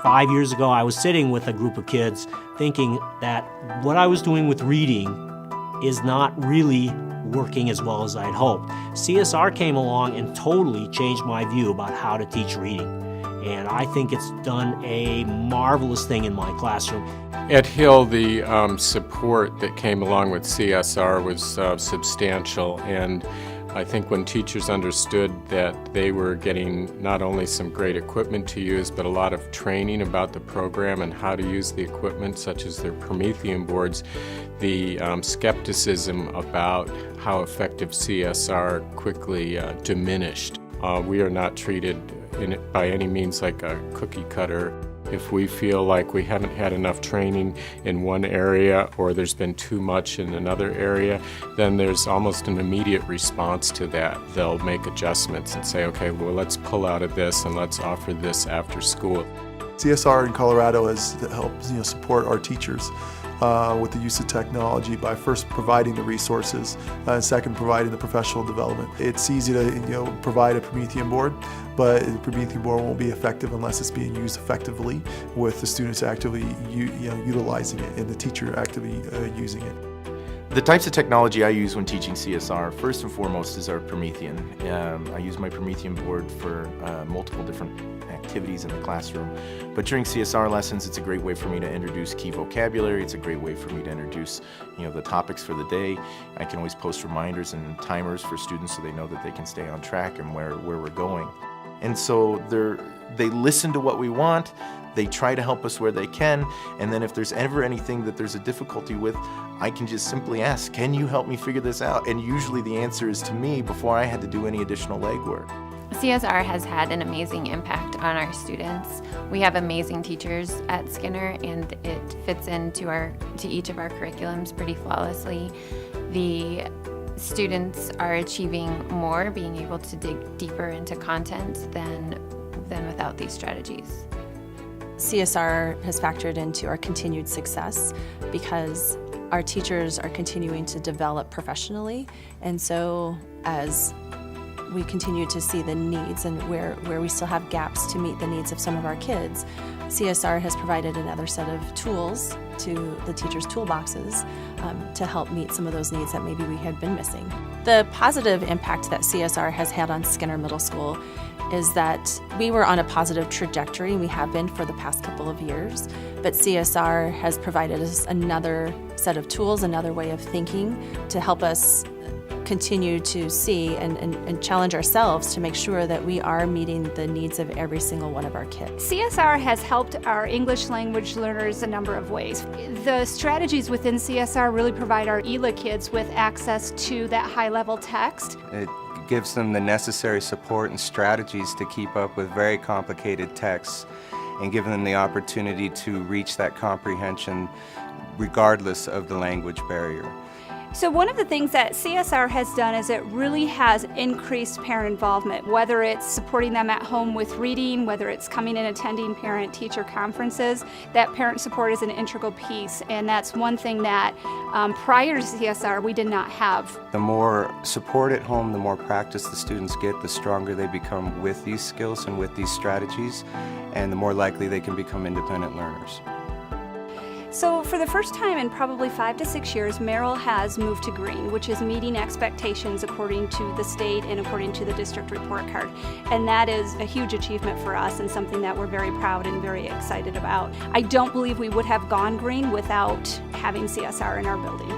5 years ago, I was sitting with a group of kids thinking that what I was doing with reading is not really working as well as I'd hoped. CSR came along and totally changed my view about how to teach reading. And I think it's done a marvelous thing in my classroom. At Hill, the support that came along with CSR was substantial, and I think when teachers understood that they were getting not only some great equipment to use, but a lot of training about the program and how to use the equipment, such as their Promethean boards, the skepticism about how effective CSR quickly diminished. We are not treated by any means like a cookie cutter. If we feel like we haven't had enough training in one area or there's been too much in another area, then there's almost an immediate response to that. They'll make adjustments and say, okay, well, let's pull out of this and let's offer this after school. CSR in Colorado has helped support our teachers with the use of technology by first providing the resources and second providing the professional development. It's easy to provide a Promethean board, but the Promethean board won't be effective unless it's being used effectively with the students actively utilizing it and the teacher actively using it. The types of technology I use when teaching CSR, first and foremost, is our Promethean. I use my Promethean board for multiple different activities in the classroom. But during CSR lessons, it's a great way for me to introduce key vocabulary. It's a great way for me to introduce, the topics for the day. I can always post reminders and timers for students so they know that they can stay on track and where we're going. And so they listen to what we want. They try to help us where they can, and then if there's ever anything that there's a difficulty with, I can just simply ask, can you help me figure this out? And usually the answer is to me before I had to do any additional legwork. CSR has had an amazing impact on our students. We have amazing teachers at Skinner, and it fits into each of our curriculums pretty flawlessly. The students are achieving more, being able to dig deeper into content than without these strategies. CSR has factored into our continued success because our teachers are continuing to develop professionally, and so as we continue to see the needs and where we still have gaps to meet the needs of some of our kids, CSR has provided another set of tools to the teachers' toolboxes to help meet some of those needs that maybe we had been missing. The positive impact that CSR has had on Skinner Middle School is that we were on a positive trajectory, and we have been for the past couple of years, but CSR has provided us another set of tools, another way of thinking to help us continue to see and challenge ourselves to make sure that we are meeting the needs of every single one of our kids. CSR has helped our English language learners a number of ways. The strategies within CSR really provide our ELA kids with access to that high-level text. It gives them the necessary support and strategies to keep up with very complicated texts and give them the opportunity to reach that comprehension regardless of the language barrier. So one of the things that CSR has done is it really has increased parent involvement, whether it's supporting them at home with reading, whether it's coming and attending parent-teacher conferences. That parent support is an integral piece, and that's one thing that prior to CSR we did not have. The more support at home, the more practice the students get, the stronger they become with these skills and with these strategies, and the more likely they can become independent learners. So for the first time in probably 5 to 6 years, Merrill has moved to green, which is meeting expectations according to the state and according to the district report card. And that is a huge achievement for us and something that we're very proud and very excited about. I don't believe we would have gone green without having CSR in our building.